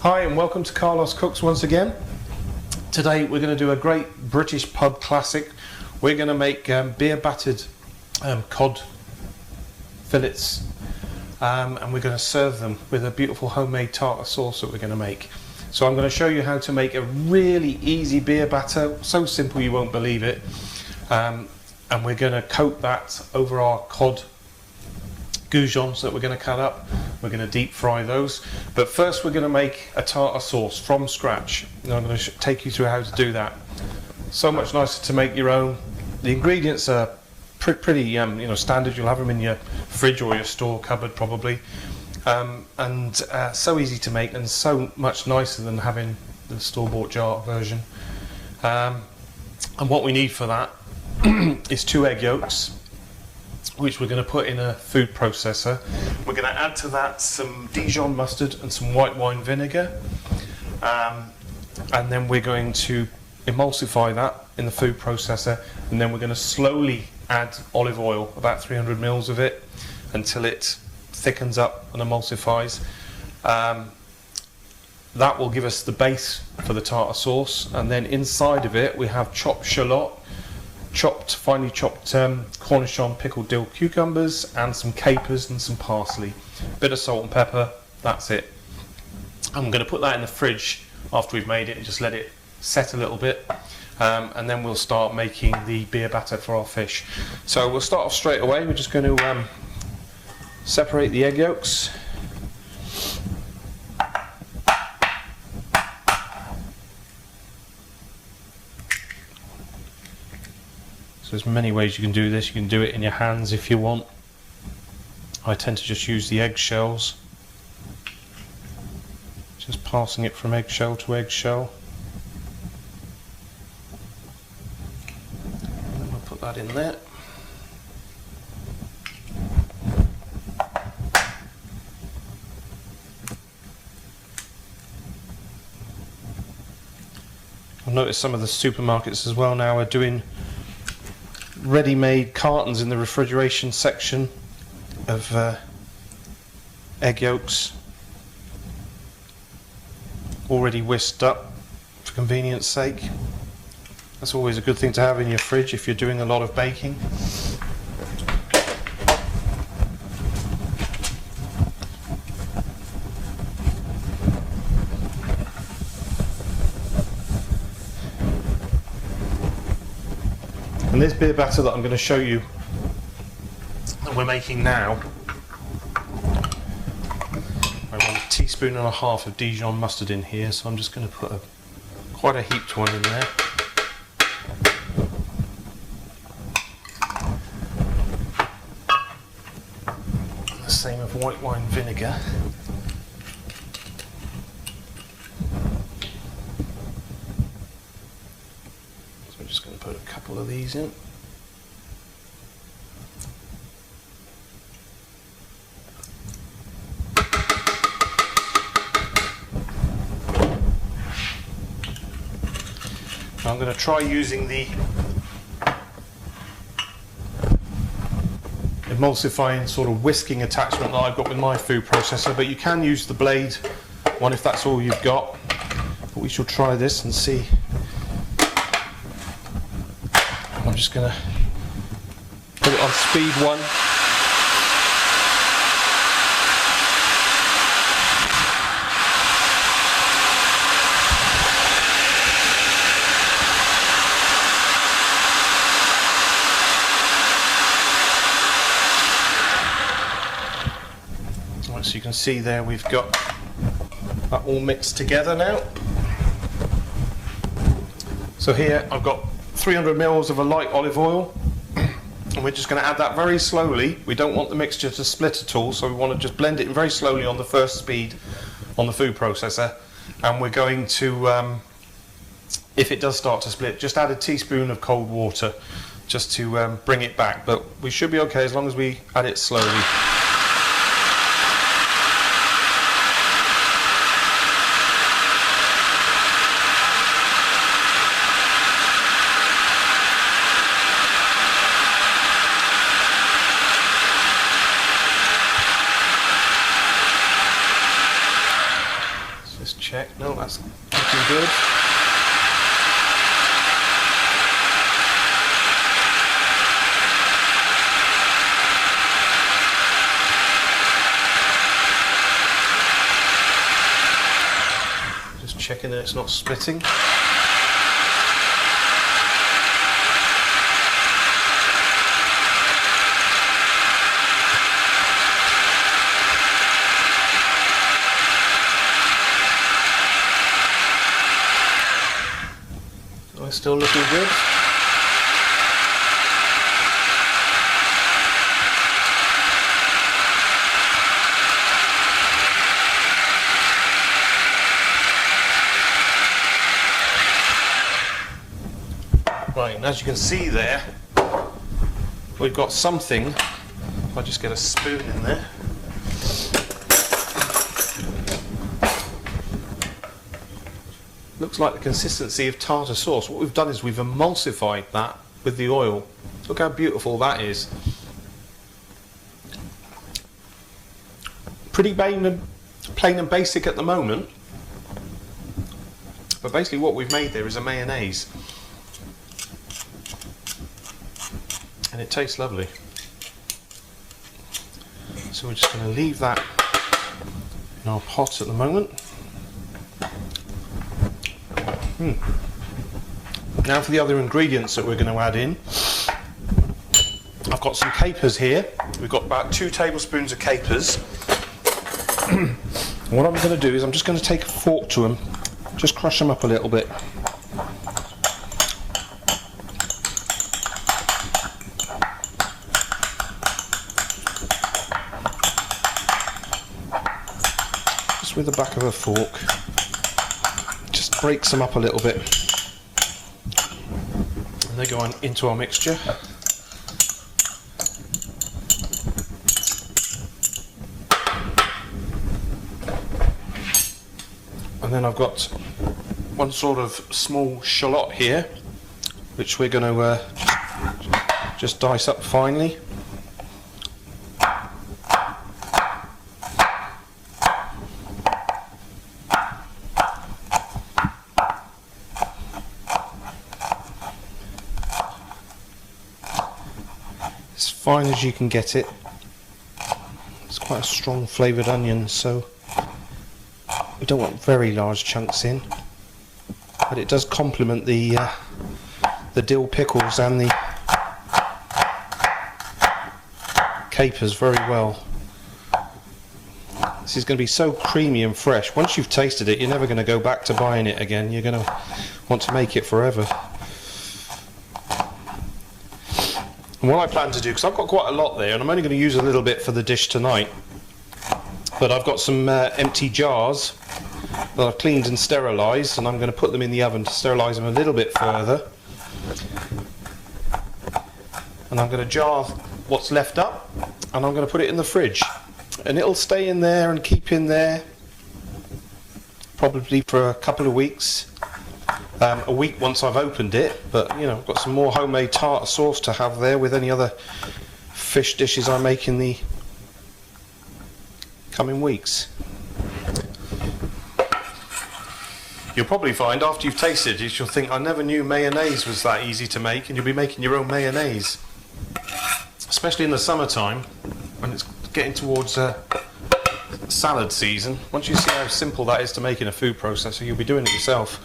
Hi and welcome to Carlos Cooks once again. Today we're going to do a great British pub classic. We're going to make beer battered cod fillets and we're going to serve them with a beautiful homemade tartar sauce that we're going to make. So I'm going to show you how to make a really easy beer batter, so simple you won't believe it, and we're going to coat that over our cod Goujons that we're going to cut up. We're going to deep fry those, but first we're going to make a tartar sauce from scratch, and I'm going to take you through how to do that. So much nicer to make your own. The ingredients are pretty standard. You'll have them in your fridge or your store cupboard probably, and so easy to make and so much nicer than having the store-bought jar version. And what we need for that is 2 egg yolks, which we're going to put in a food processor. We're going to add to that some Dijon mustard and some white wine vinegar, and then we're going to emulsify that in the food processor, and then we're going to slowly add olive oil, about 300 mils of it, until it thickens up and emulsifies. That will give us the base for the tartar sauce, and then inside of it we have chopped shallot, finely chopped cornichon pickled dill cucumbers, and some capers and some parsley, bit of salt and pepper. That's it. I'm going to put that in the fridge after we've made it and just let it set a little bit, and then we'll start making the beer batter for our fish. So we'll start off straight away. We're just going to separate the egg yolks. There's many ways you can do this. You can do it in your hands if you want. I tend to just use the egg shells, just passing it from eggshell to eggshell. And then we'll put that in there. I've noticed some of the supermarkets as well now are doing ready-made cartons in the refrigeration section of egg yolks, already whisked up for convenience sake. That's always a good thing to have in your fridge if you're doing a lot of baking. And this beer batter that I'm going to show you that we're making now, I want 1.5 teaspoons of Dijon mustard in here, so I'm just going to put quite a heaped one in there. The same of white wine vinegar. I'm just going to put a couple of these in. Now I'm going to try using the emulsifying sort of whisking attachment that I've got with my food processor, but you can use the blade one if that's all you've got. But we shall try this and see. I'm just going to put it on speed 1. Right, so you can see there we've got that all mixed together now. So here I've got 300 mils of a light olive oil, and we're just going to add that very slowly. We don't want the mixture to split at all, so we want to just blend it very slowly on the first speed on the food processor. And we're going to, if it does start to split, just add a teaspoon of cold water just to bring it back, but we should be okay as long as we add it slowly. Just check. No, that's looking good. Just checking that it's not splitting. Still looking good. Right, and as you can see there, we've got something. If I just get a spoon in there. Looks like the consistency of tartar sauce. What we've done is we've emulsified that with the oil. Look how beautiful that is. Pretty plain and basic at the moment, but basically what we've made there is a mayonnaise, and it tastes lovely. So we're just going to leave that in our pot at the moment. Now for the other ingredients that we're going to add in. I've got some capers here. We've got about 2 tablespoons of capers. What I'm going to do is I'm just going to take a fork to them, just crush them up a little bit. Just with the back of a fork. Breaks them up a little bit, and they go on into our mixture. And then I've got one sort of small shallot here, which we're going to just dice up finely. Fine as you can get it. It's quite a strong flavoured onion, so we don't want very large chunks in, but it does complement the dill pickles and the capers very well. This is going to be so creamy and fresh. Once you've tasted it, you're never going to go back to buying it again. You're going to want to make it forever. And what I plan to do, because I've got quite a lot there, and I'm only going to use a little bit for the dish tonight, but I've got some empty jars that I've cleaned and sterilised, and I'm going to put them in the oven to sterilise them a little bit further. And I'm going to jar what's left up, and I'm going to put it in the fridge, and it'll stay in there and keep in there probably for a couple of weeks. A week once I've opened it, but you know, I've got some more homemade tartar sauce to have there with any other fish dishes I make in the coming weeks. You'll probably find after you've tasted it, you'll think, I never knew mayonnaise was that easy to make, and you'll be making your own mayonnaise, especially in the summertime when it's getting towards salad season. Once you see how simple that is to make in a food processor, you'll be doing it yourself.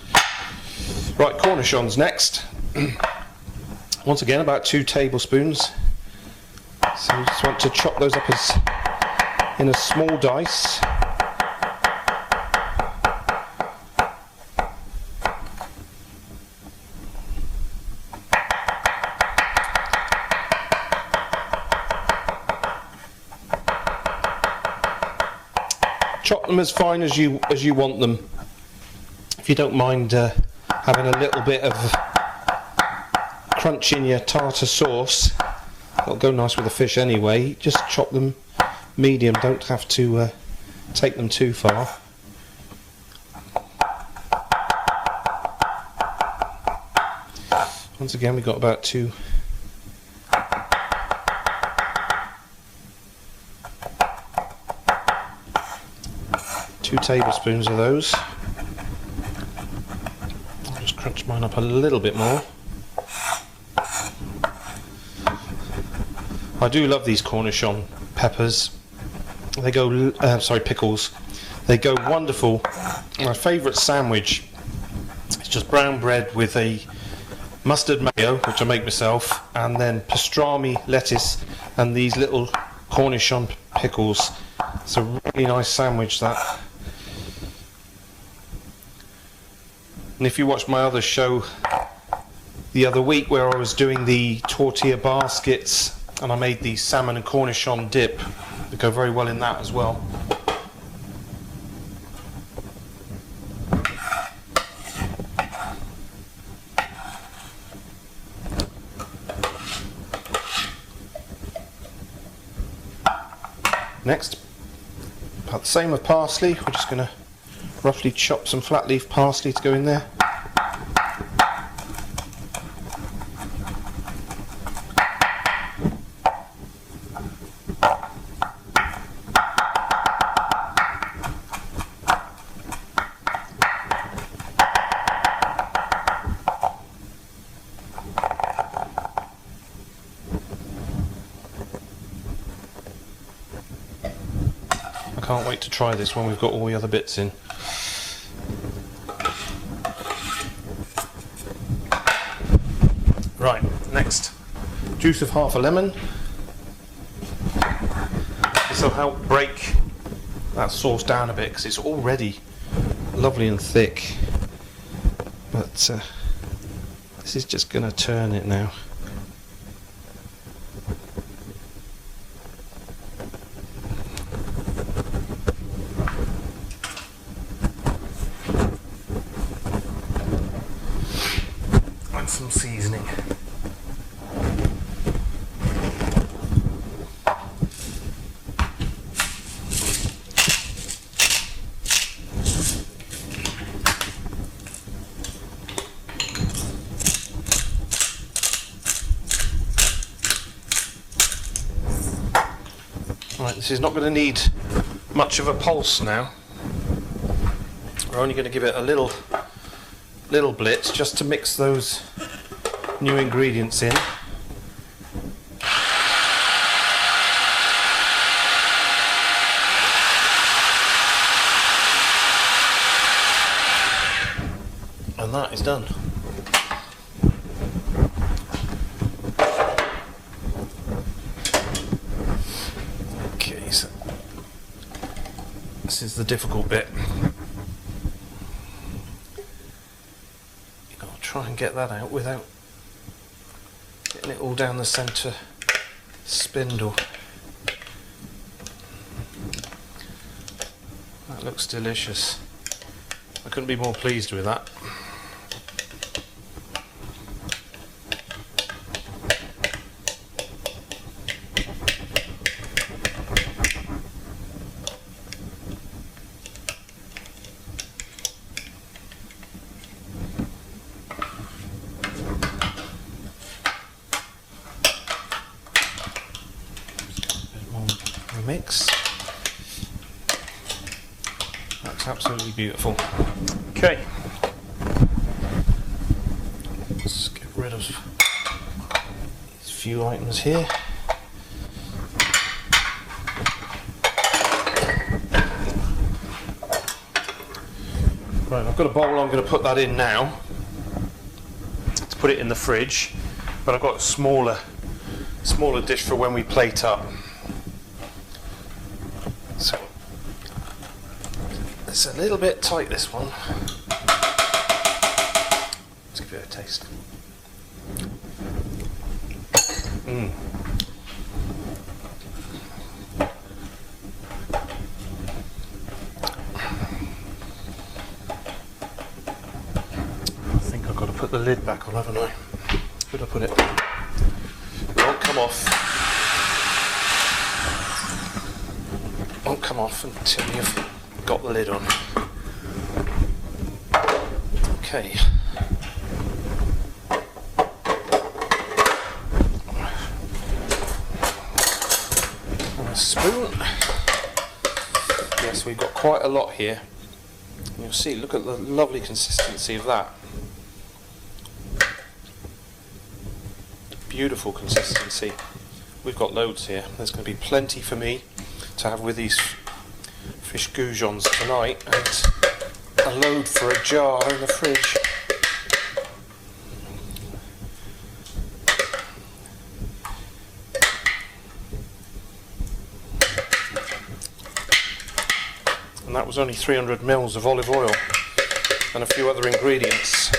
Right, cornichons next. Once again, about 2 tablespoons. So you just want to chop those up in a small dice. Chop them as fine as you want them. If you don't mind having a little bit of crunch in your tartar sauce, that'll go nice with the fish anyway. Just chop them medium, don't have to take them too far. Once again, we've got about 2. 2 tablespoons of those. I'll just crunch mine up a little bit more. I do love these cornichon peppers. They go, pickles. They go wonderful. My favourite sandwich is just brown bread with a mustard mayo, which I make myself, and then pastrami, lettuce, and these little cornichon pickles. It's a really nice sandwich, that. And if you watched my other show the other week where I was doing the tortilla baskets and I made the salmon and cornichon dip, they go very well in that as well. Next, about the same with parsley. We're just going to roughly chop some flat leaf parsley to go in there. Can't wait to try this when we've got all the other bits in. Right, next, juice of half a lemon. This will help break that sauce down a bit because it's already lovely and thick. But this is just going to turn it now. Some seasoning. Right, this is not going to need much of a pulse now. We're only going to give it a little blitz just to mix those new ingredients in. And that is done. Okay, so this is the difficult bit. You've got to try and get that out without getting it all down the centre spindle. That looks delicious. I couldn't be more pleased with that. Mix. That's absolutely beautiful. Okay, let's get rid of these few items here. Right, I've got a bowl. I'm going to put that in now to put it in the fridge, but I've got a smaller dish for when we plate up. So it's a little bit tight, this one. Let's give it a taste. I think I've got to put the lid back on, haven't I? Where'd I put it? It won't come off. Won't come off until you've got the lid on. Okay. And a spoon. Yes, we've got quite a lot here. And you'll see, look at the lovely consistency of that. Beautiful consistency. We've got loads here. There's going to be plenty for me to have with these fish goujons tonight, and a load for a jar in the fridge. And that was only 300 mils of olive oil and a few other ingredients.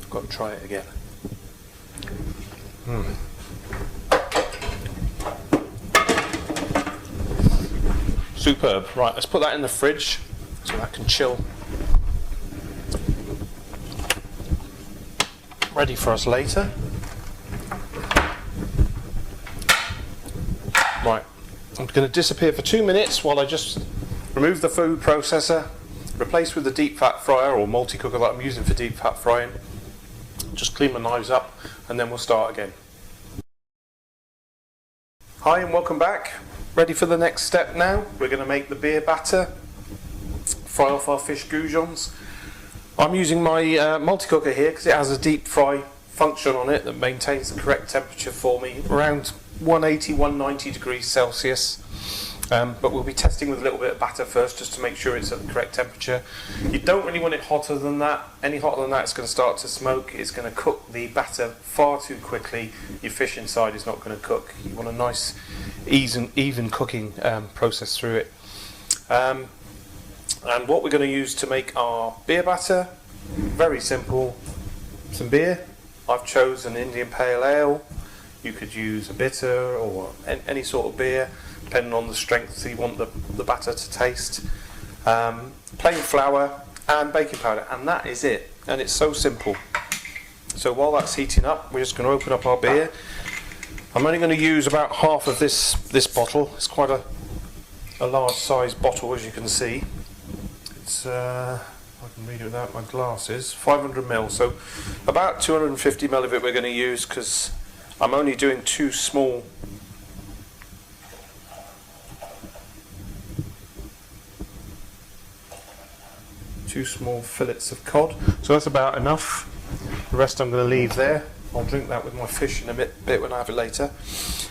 Got to try it again. Superb. Right, let's put that in the fridge so that can chill. Ready for us later. Right, I'm going to disappear for 2 minutes while I just remove the food processor, replace with the deep fat fryer or multi-cooker that I'm using for deep fat frying. Just clean my knives up and then we'll start again. Hi and welcome back. Ready for the next step now. We're going to make the beer batter, fry off our fish goujons. I'm using my multi-cooker here because it has a deep fry function on it that maintains the correct temperature for me, around 180, 190 degrees Celsius. But we'll be testing with a little bit of batter first just to make sure it's at the correct temperature. You don't really want it hotter than that. Any hotter than that, it's going to start to smoke. It's going to cook the batter far too quickly. Your fish inside is not going to cook. You want a nice, even cooking process through it. And what we're going to use to make our beer batter, very simple. Some beer. I've chosen Indian Pale Ale. You could use a bitter or any sort of beer, depending on the strength you want the batter to taste. Plain flour and baking powder, and that is it. And it's so simple. So while that's heating up, we're just going to open up our beer. I'm only going to use about half of this bottle. It's quite a large size bottle, as you can see. It's I can read it without my glasses. 500 ml, so about 250 ml of it we're going to use because I'm only doing two small fillets of cod, so that's about enough. The rest I'm going to leave there. I'll drink that with my fish in a bit when I have it later.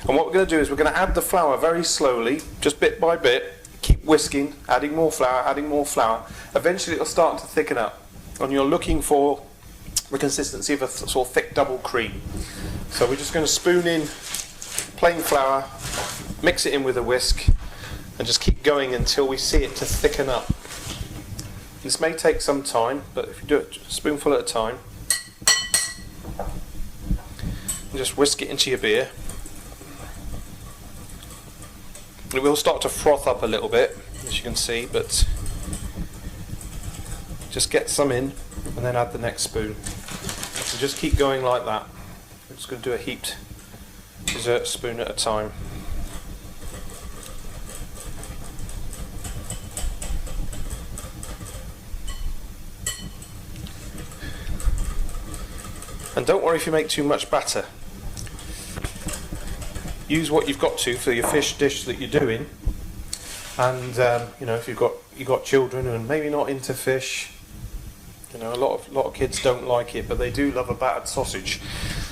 And what we're going to do is we're going to add the flour very slowly, just bit by bit. Keep whisking, adding more flour, adding more flour. Eventually it'll start to thicken up, and you're looking for the consistency of a sort of thick double cream. So we're just going to spoon in plain flour, mix it in with a whisk, and just keep going until we see it to thicken up. This may take some time, but if you do it a spoonful at a time, and just whisk it into your beer. It will start to froth up a little bit, as you can see, but just get some in and then add the next spoon. And just keep going like that. I'm just going to do a heaped dessert spoon at a time. And don't worry if you make too much batter. Use what you've got to for your fish dish that you're doing, and you know, if you've got children and maybe not into fish, you know, a lot of kids don't like it, but they do love a battered sausage.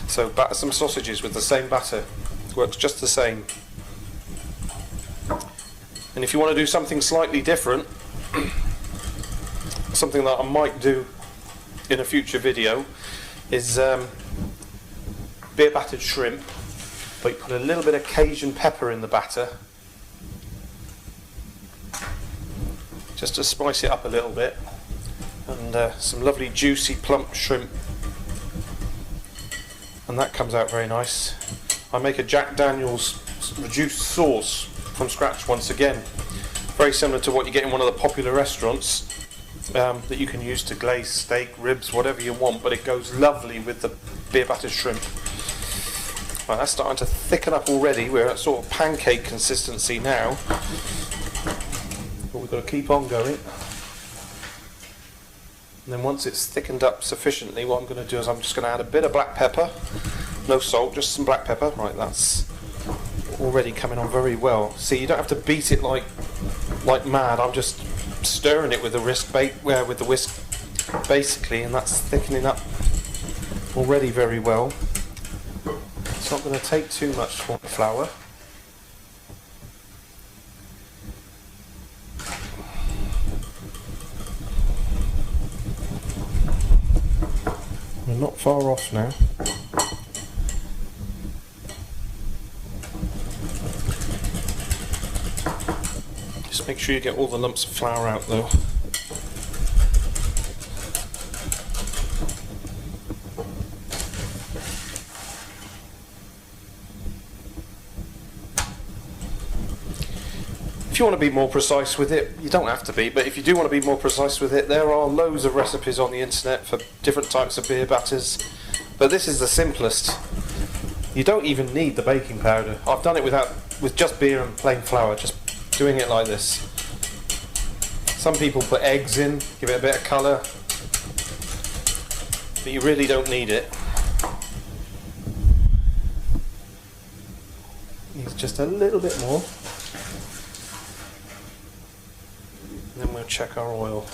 So batter some sausages with the same batter. It works just the same. And if you want to do something slightly different, something that I might do in a future video is beer battered shrimp. But you put a little bit of Cajun pepper in the batter, just to spice it up a little bit, and some lovely juicy plump shrimp, and that comes out very nice. I make a Jack Daniel's reduced sauce from scratch once again, very similar to what you get in one of the popular restaurants, that you can use to glaze steak, ribs, whatever you want, but it goes lovely with the beer battered shrimp. Right, that's starting to thicken up already. We're at sort of pancake consistency now, but we've got to keep on going. And then once it's thickened up sufficiently, what I'm going to do is I'm just going to add a bit of black pepper. No salt, just some black pepper. Right, that's already coming on very well. See, you don't have to beat it like mad. I'm just stirring it with the whisk basically, and that's thickening up already very well. It's not going to take too much flour. We're not far off now. Just make sure you get all the lumps of flour out though. If you want to be more precise with it, you don't have to be, but if you do want to be more precise with it, there are loads of recipes on the internet for different types of beer batters, but this is the simplest. You don't even need the baking powder. I've done it with just beer and plain flour, just doing it like this. Some people put eggs in, give it a bit of colour, but you really don't need it. Needs just a little bit more. Then we'll check our oil.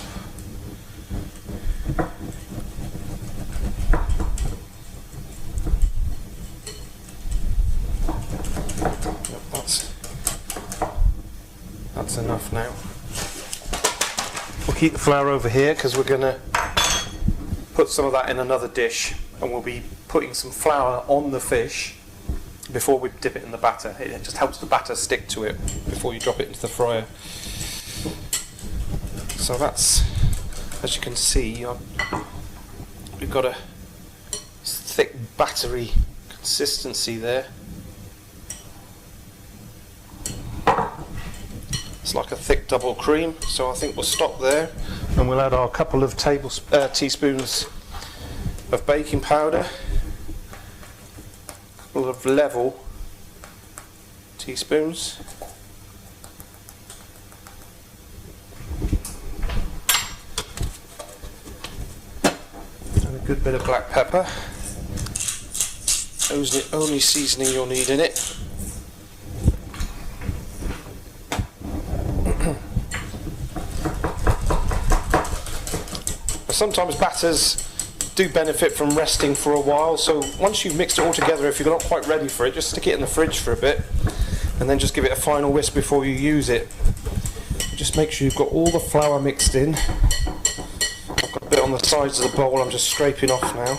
That's enough now. We'll keep the flour over here because we're going to put some of that in another dish, and we'll be putting some flour on the fish before we dip it in the batter. It just helps the batter stick to it before you drop it into the fryer. So that's, as you can see, we've got a thick battery consistency there. It's like a thick double cream, so I think we'll stop there, and we'll add our couple of teaspoons of baking powder, a couple of level teaspoons. Good bit of black pepper, only seasoning you'll need in it. Sometimes batters do benefit from resting for a while, so once you've mixed it all together, if you're not quite ready for it, just stick it in the fridge for a bit and then just give it a final whisk before you use it. Just make sure you've got all the flour mixed in. A bit on the sides of the bowl I'm just scraping off now.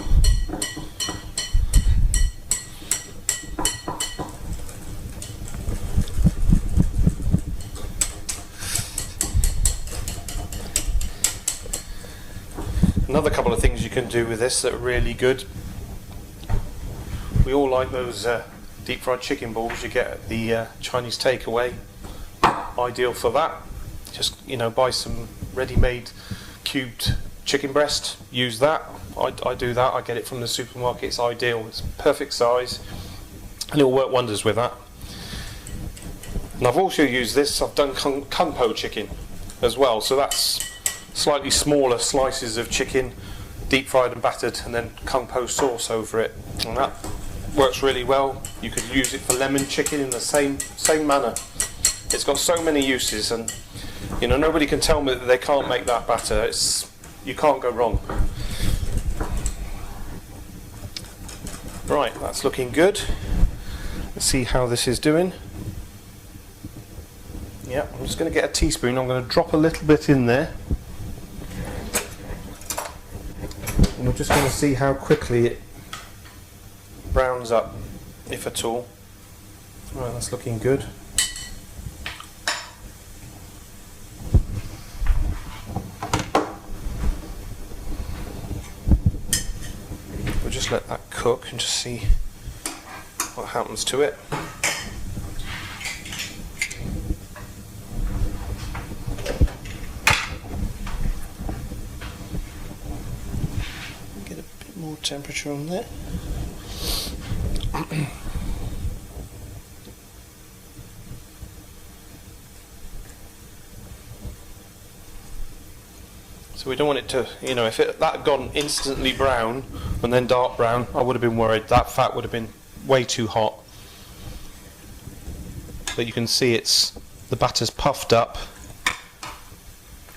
Another couple of things you can do with this that are really good. We all like those deep fried chicken balls you get at the Chinese takeaway. Ideal for that. Just, buy some ready-made cubed chicken breast, use that. I do that, I get it from the supermarket. It's ideal, it's perfect size, and it'll work wonders with that. And I've also used this, I've done kung po chicken as well, so that's slightly smaller slices of chicken, deep fried and battered, and then kung po sauce over it, and that works really well. You could use it for lemon chicken in the same manner. It's got so many uses, and nobody can tell me that they can't make that batter. You can't go wrong. Right, that's looking good. Let's see how this is doing. Yeah, I'm just going to get a teaspoon. I'm going to drop a little bit in there. And we're just going to see how quickly it browns up, if at all. Right, that's looking good. We'll just let that cook and just see what happens to it. Get a bit more temperature on there. So So we don't want it to, you know, if that had gone instantly brown and then dark brown, I would have been worried. That fat would have been way too hot. But you can see the batter's puffed up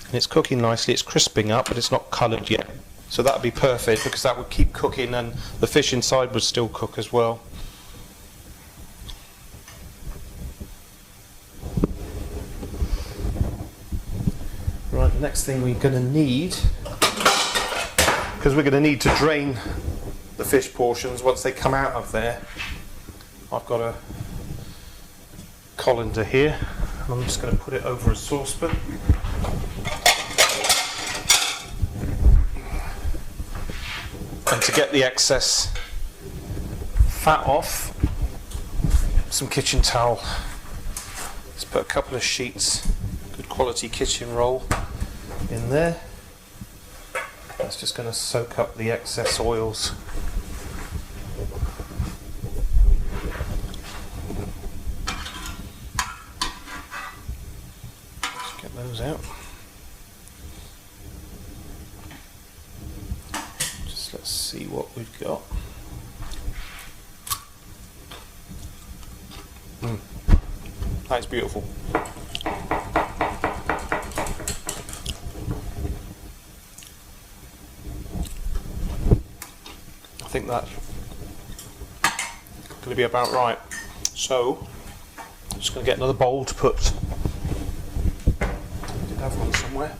and it's cooking nicely. It's crisping up, but it's not coloured yet. So that would be perfect because that would keep cooking and the fish inside would still cook as well. Right, the next thing we're going to need, because we're going to need to drain the fish portions once they come out of there. I've got a colander here, and I'm just going to put it over a saucepan. And to get the excess fat off, some kitchen towel. Let's put a couple of sheets, good quality kitchen roll in there. That's just going to soak up the excess oils. Let's get those out. Just let's see what we've got. That's beautiful. I think that's going to be about right. So, I'm just going to get another bowl to put. I did have one somewhere.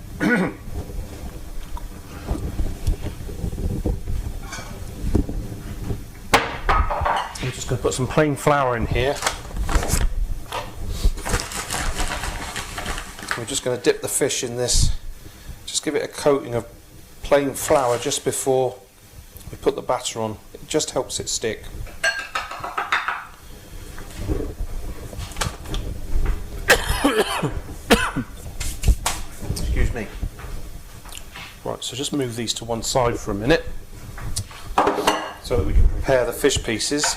I'm just going to put some plain flour in here. We're just going to dip the fish in this. Just give it a coating of plain flour just before we put the batter on. It just helps it stick. Excuse me. Right, so just move these to one side for a minute so that we can prepare the fish pieces.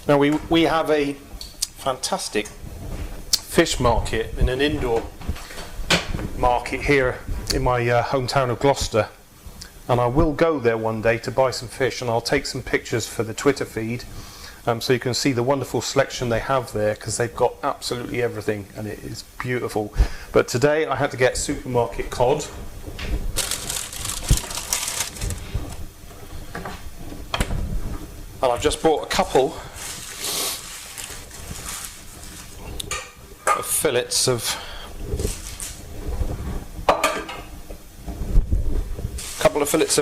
Now we have a fantastic fish market in an indoor market here in my hometown of Gloucester, and I will go there one day to buy some fish, and I'll take some pictures for the Twitter feed so you can see the wonderful selection they have there, because they've got absolutely everything and it is beautiful. But today I had to get supermarket cod. And I've just bought a couple of fillets of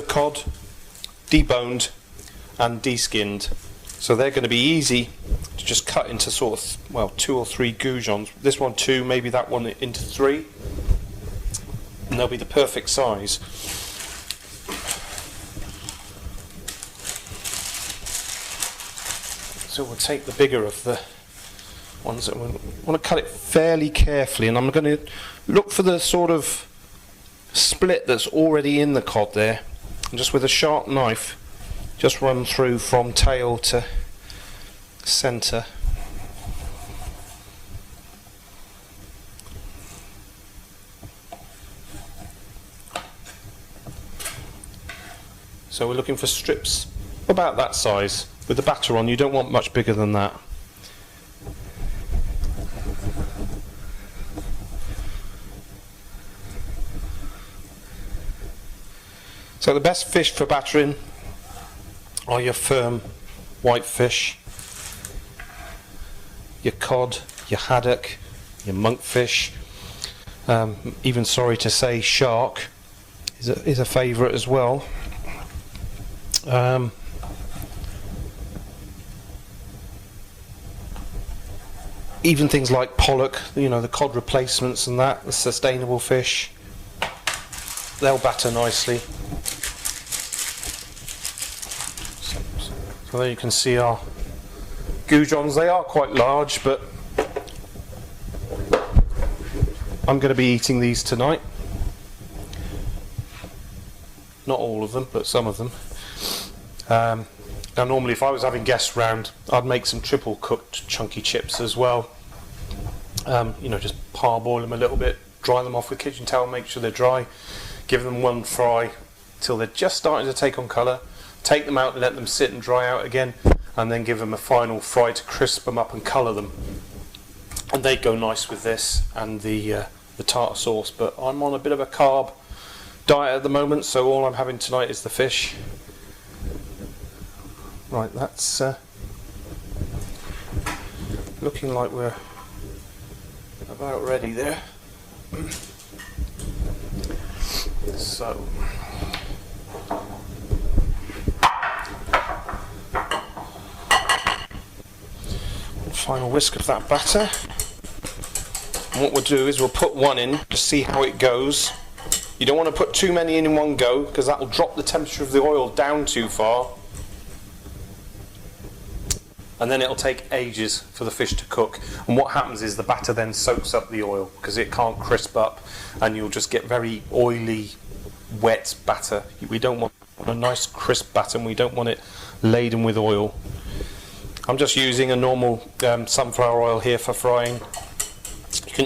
cod, deboned and deskinned. So they're going to be easy to just cut into sort of, well, 2 or 3 goujons. This one 2, maybe that one into 3. And they'll be the perfect size. So we'll take the bigger of the ones that we want to cut it fairly carefully, and I'm going to look for the sort of split that's already in the cod there, and just with a sharp knife just run through from tail to centre. So we're looking for strips about that size. With the batter on, you don't want much bigger than that. So the best fish for battering are your firm white fish, your cod, your haddock, your monkfish. Even sorry to say, shark is a favourite as well. Even things like pollock, you know, the cod replacements and that, the sustainable fish, they'll batter nicely. So there you can see our Goujons. They are quite large, but I'm going to be eating these tonight. Not all of them, but some of them. Now normally if I was having guests round, I'd make some triple cooked chunky chips as well. You know, just parboil them a little bit, dry them off with kitchen towel, make sure they're dry, give them one fry till they're just starting to take on colour, take them out and let them sit and dry out again, and then give them a final fry to crisp them up and colour them. And they go nice with this and the tartar sauce, but I'm on a bit of a carb diet at the moment, so all I'm having tonight is the fish. Right, that's looking like we're about ready there. So final whisk of that batter, and what we'll do is we'll put one in to see how it goes. You don't want to put too many in one go because that will drop the temperature of the oil down too far, and then it'll take ages for the fish to cook. And what happens is the batter then soaks up the oil because it can't crisp up, and you'll just get very oily, wet batter. We don't want a nice crisp batter, and we don't want it laden with oil. I'm just using a normal sunflower oil here for frying.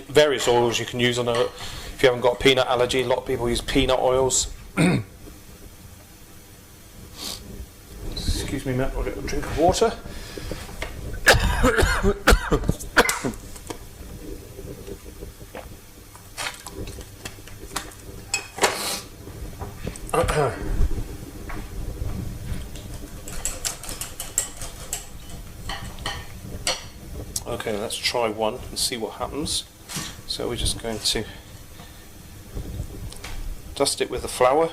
Various oils you can use on a, if you haven't got a peanut allergy. A lot of people use peanut oils. Excuse me, Matt, I'll get a drink of water. Okay, let's try one and see what happens. So we're just going to dust it with the flour.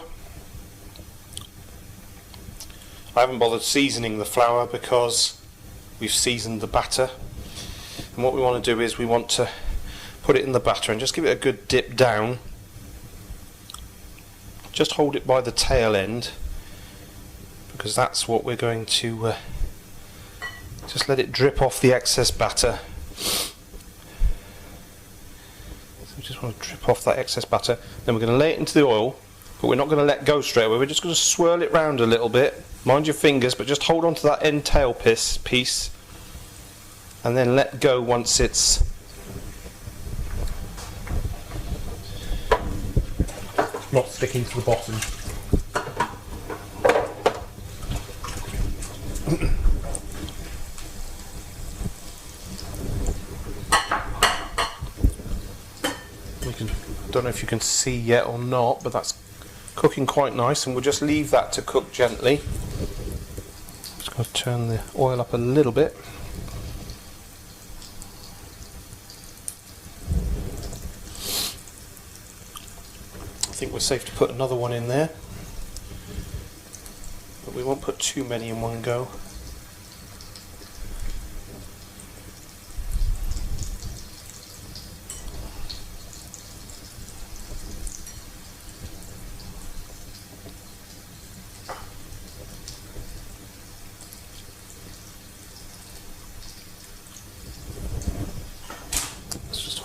I haven't bothered seasoning the flour because we've seasoned the batter, and what we want to do is we want to put it in the batter and just give it a good dip down. Just hold it by the tail end, because that's what we're going to just let it drip off the excess batter. So we just want to drip off that excess batter. Then we're going to lay it into the oil, but we're not going to let go straight away. We're just going to swirl it round a little bit. Mind your fingers, but just hold on to that end tail piece, and then let go once it's not sticking to the bottom. Don't know if you can see yet or not, but that's cooking quite nice, and we'll just leave that to cook gently. Just going to turn the oil up a little bit. I think we're safe to put another one in there, but we won't put too many in one go.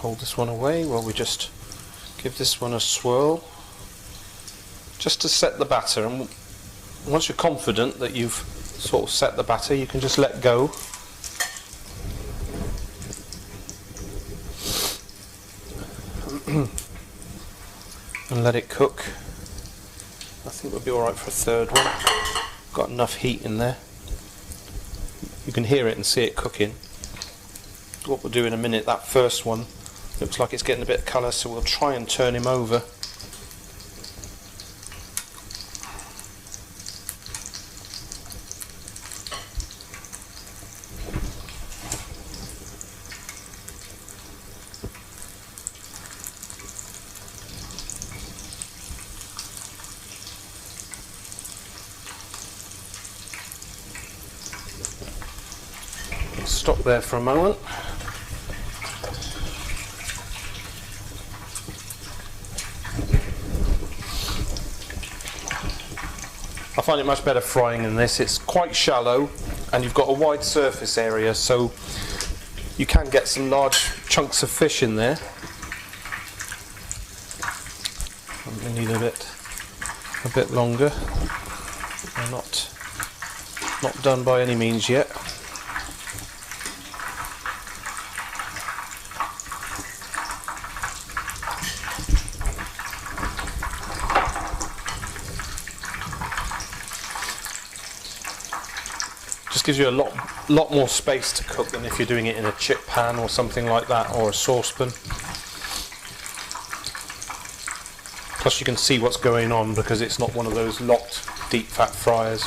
Hold this one away while we just give this one a swirl, just to set the batter. And once you're confident that you've sort of set the batter, you can just let go. And let it cook. I think we'll be alright for a third one. Got enough heat in there. You can hear it and see it cooking. What we'll do in a minute, that first one looks like it's getting a bit of colour, so we'll try and turn him over. Stop there for a moment. I find it much better frying than this. It's quite shallow, and you've got a wide surface area, so you can get some large chunks of fish in there. We need a bit longer. They're not done by any means yet. Just gives you a lot more space to cook than if you're doing it in a chip pan or something like that, or a saucepan. Plus you can see what's going on because it's not one of those locked deep fat fryers.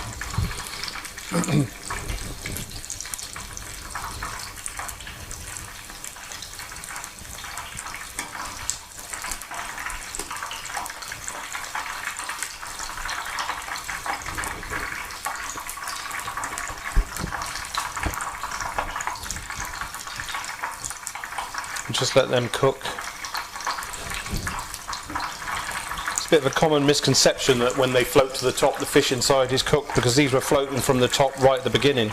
Just let them cook. It's a bit of a common misconception that when they float to the top the fish inside is cooked, because these were floating from the top right at the beginning.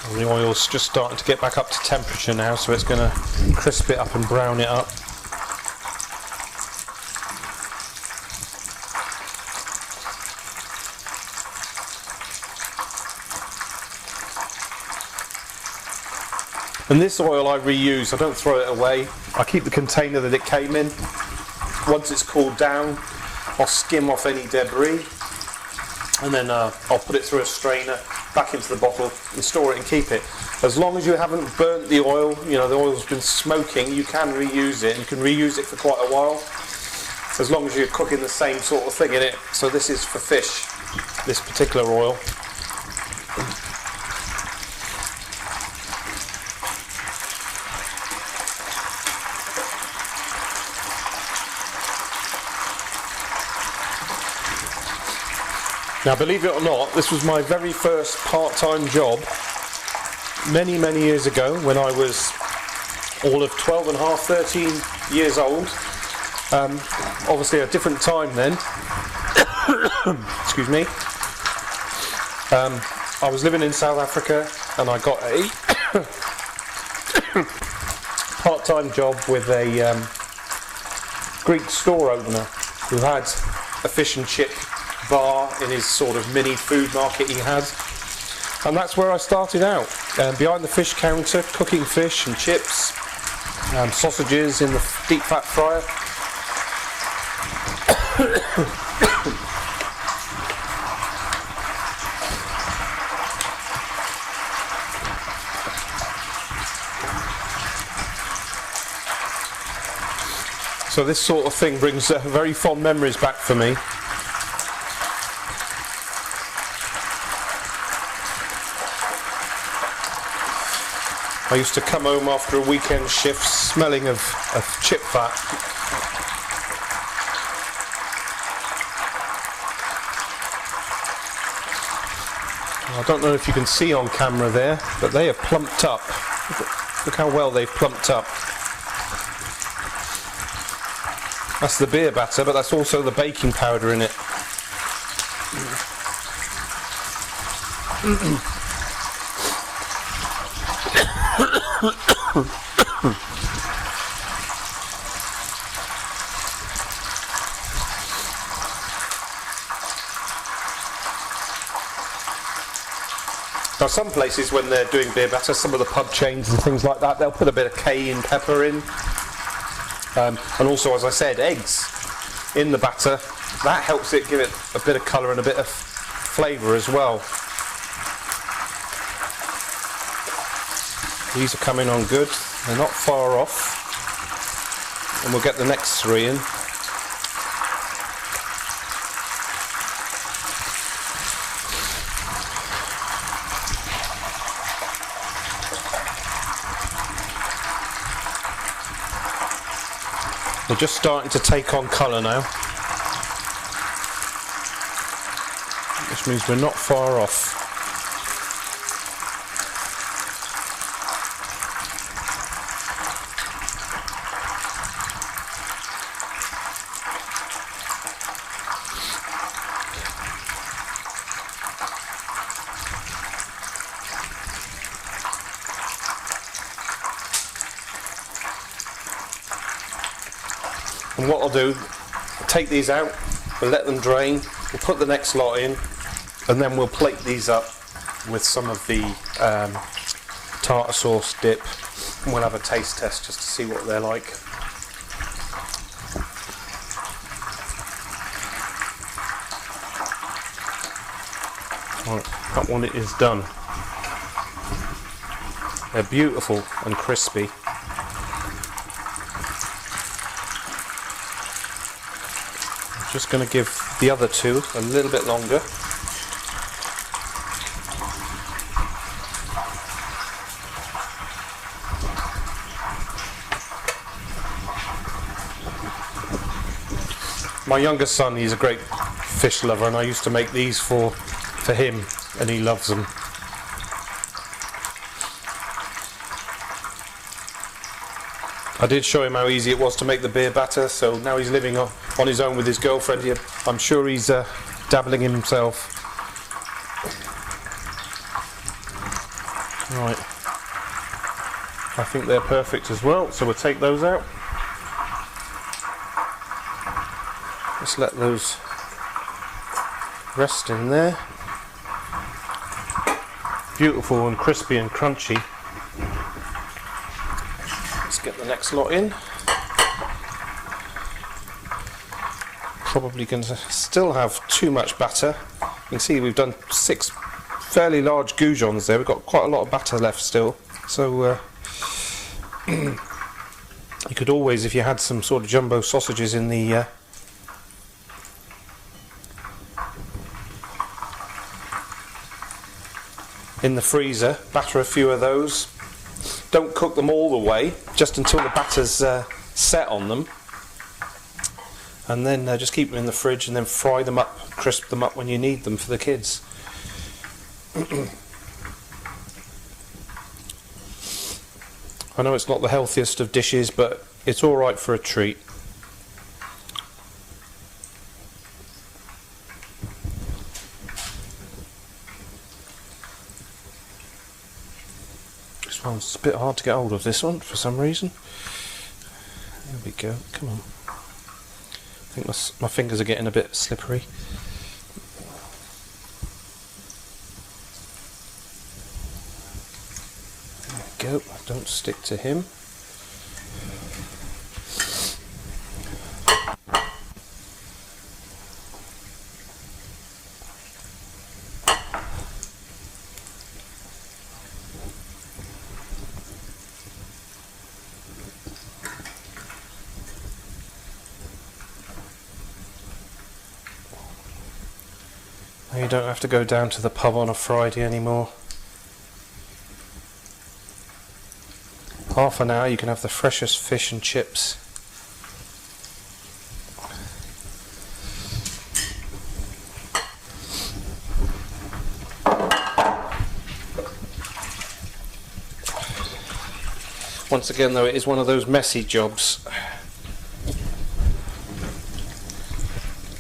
And the oil's just starting to get back up to temperature now, so it's going to crisp it up and brown it up. And this oil I reuse, I don't throw it away. I keep the container that it came in. Once it's cooled down, I'll skim off any debris, and then I'll put it through a strainer, back into the bottle, and store it and keep it. As long as you haven't burnt the oil, you know, the oil's been smoking, you can reuse it, and you can reuse it for quite a while, as long as you're cooking the same sort of thing in it. So this is for fish, this particular oil. Now, believe it or not, this was my very first part-time job many, many years ago, when I was all of 12 and a half, 13 years old. Obviously a different time then. Excuse me. I was living in South Africa, and I got a part-time job with a Greek store owner who had a fish and chip bar in his sort of mini food market he had, and that's where I started out, behind the fish counter, cooking fish and chips, sausages in the deep fat fryer. So this sort of thing brings very fond memories back for me. I used to come home after a weekend shift smelling of chip fat. I don't know if you can see on camera there, but they have plumped up. Look how well they've plumped up. That's the beer batter, but that's also the baking powder in it. Now, some places when they're doing beer batter, some of the pub chains and things like that, they'll put a bit of cayenne pepper in, and also, as I said, eggs in the batter. That helps it give it a bit of colour and a bit of flavour as well. These are coming on good, they're not far off, and we'll get the next three in. They're just starting to take on colour now, which means we're not far off. And what I'll do, take these out, we'll let them drain, we'll put the next lot in, and then we'll plate these up with some of the tartar sauce dip, and we'll have a taste test just to see what they're like. Right, that one is done. They're beautiful and crispy. I'm just going to give the other two a little bit longer. My youngest son, he's a great fish lover, and I used to make these for him, and he loves them. I did show him how easy it was to make the beer batter, so now he's living on his own with his girlfriend here. I'm sure he's dabbling in himself. Right, I think they're perfect as well, so we'll take those out. Just let those rest in there. Beautiful and crispy and crunchy. Let's get the next lot in. Probably going to still have too much batter. You can see we've done 6 fairly large goujons there. We've got quite a lot of batter left still. So you could always, if you had some sort of jumbo sausages in the freezer, batter a few of those. Don't cook them all the way, just until the batter's set on them, and then just keep them in the fridge and then fry them up, crisp them up when you need them for the kids. I know it's not the healthiest of dishes, but it's alright for a treat. This one's a bit hard to get hold of, this one, for some reason. There we go, come on. I think my fingers are getting a bit slippery. There we go, don't stick to him. You don't have to go down to the pub on a Friday anymore. Half an hour, you can have the freshest fish and chips. Once again though, it is one of those messy jobs.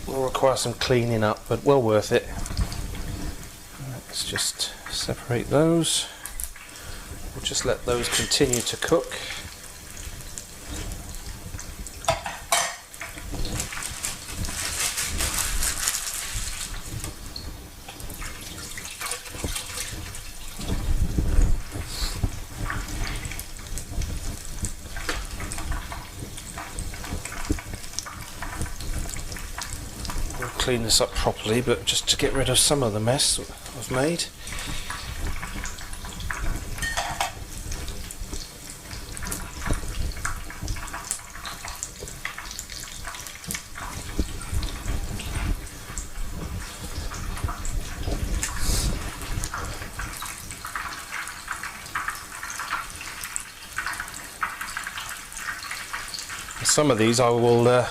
Will require some cleaning up, but well worth it. Let's just separate those. We'll just let those continue to cook. We'll clean this up properly, but just to get rid of some of the mess I've made. Some of these I will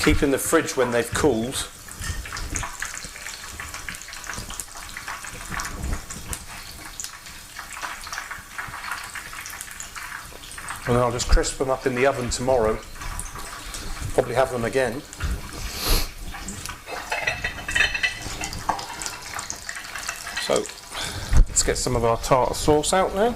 keep in the fridge when they've cooled. And then I'll just crisp them up in the oven tomorrow. Probably have them again. So, let's get some of our tartar sauce out now.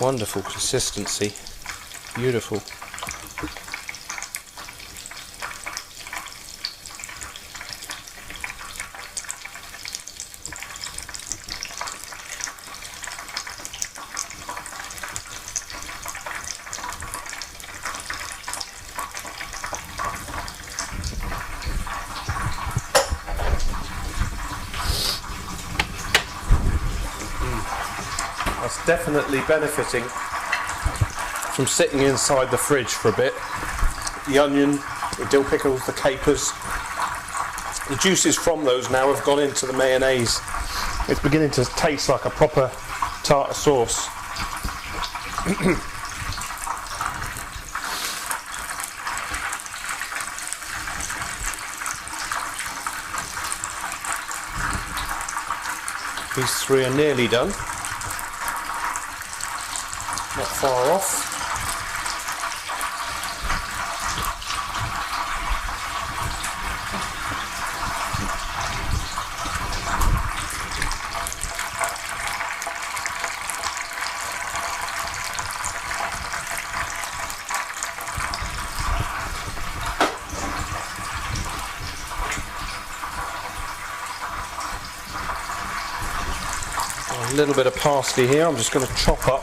Wonderful consistency. Beautiful. That's definitely benefiting from sitting inside the fridge for a bit. The onion, the dill pickles, the capers, the juices from those now have gone into the mayonnaise. It's beginning to taste like a proper tartar sauce. These three are nearly done. Not far off. A little bit of parsley here, I'm just going to chop up.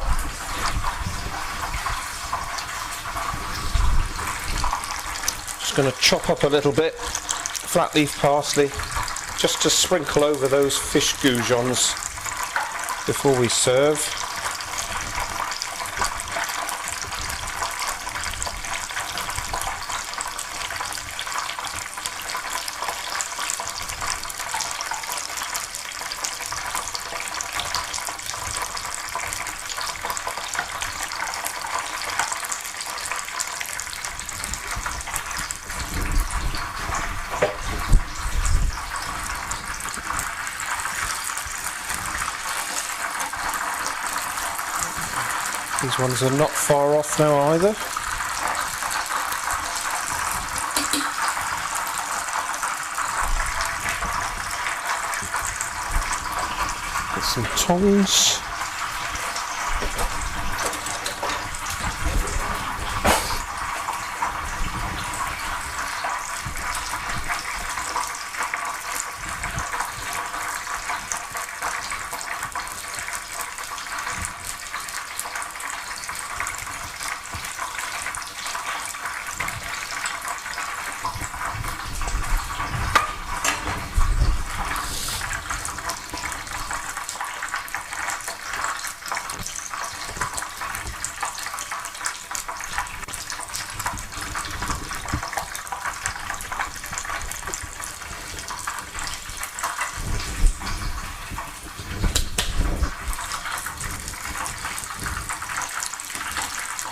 Just going to chop up a little bit, flat leaf parsley, just to sprinkle over those fish goujons before we serve. These ones are not far off now either. Get some tongs.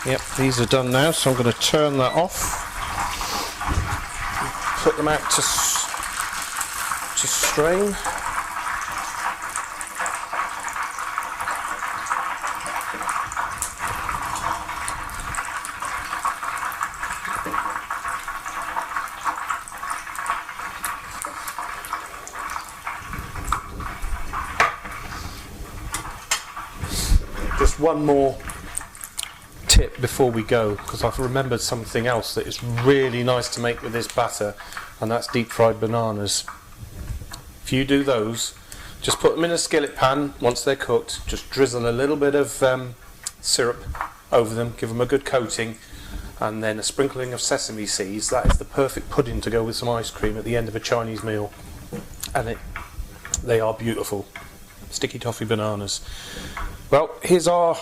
Yep, these are done now, so I'm going to turn that off. Put them out to strain. Just one more tip before we go, because I've remembered something else that is really nice to make with this batter, and that's deep fried bananas. If you do those, just put them in a skillet pan once they're cooked, just drizzle a little bit of syrup over them, give them a good coating, and then a sprinkling of sesame seeds. That is the perfect pudding to go with some ice cream at the end of a Chinese meal, and they are beautiful. Sticky toffee bananas. Well, here's our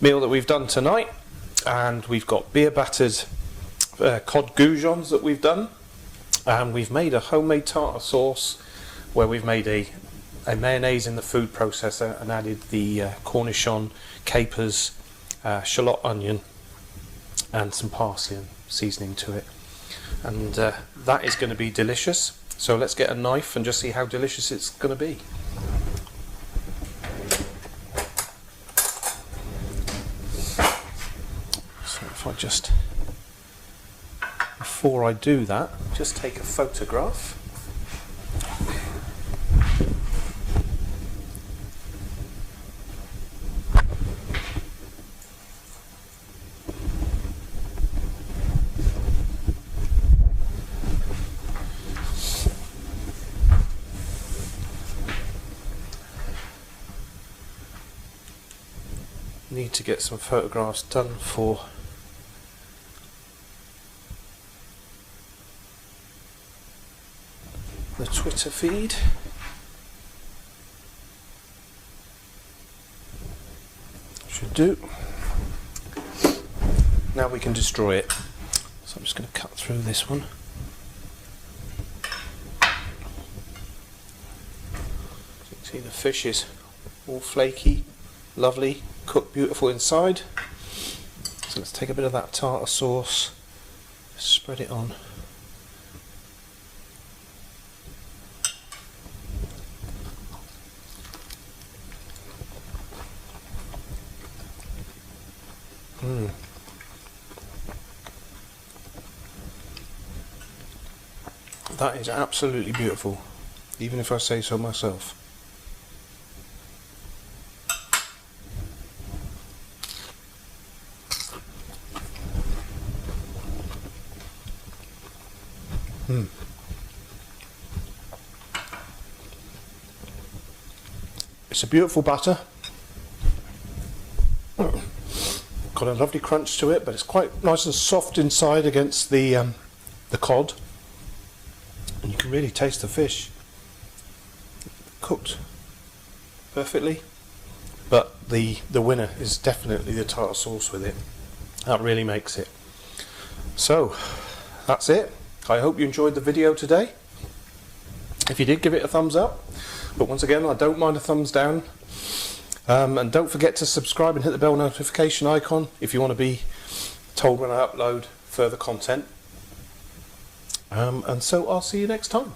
meal that we've done tonight, and we've got beer battered cod goujons that we've done, and we've made a homemade tartar sauce where we've made a mayonnaise in the food processor and added the cornichon, capers, shallot onion and some parsley and seasoning to it, and that is going to be delicious. So let's get a knife and just see how delicious it's going to be. If I just, before I do that, just take a photograph. need to get some photographs done for the Twitter feed. Should do. Now we can destroy it. So I'm just going to cut through this one. So you can see the fish is all flaky, lovely, cooked beautiful inside. So let's take a bit of that tartar sauce, spread it on. That is absolutely beautiful, even if I say so myself. It's a beautiful batter. Got a lovely crunch to it, but it's quite nice and soft inside against the cod. And you can really taste the fish cooked perfectly, but the winner is definitely the tartar sauce with it. That really makes it. So that's it. I hope you enjoyed the video today. If you did, give it a thumbs up, but once again, I don't mind a thumbs down. And don't forget to subscribe and hit the bell notification icon if you want to be told when I upload further content. And so I'll see you next time.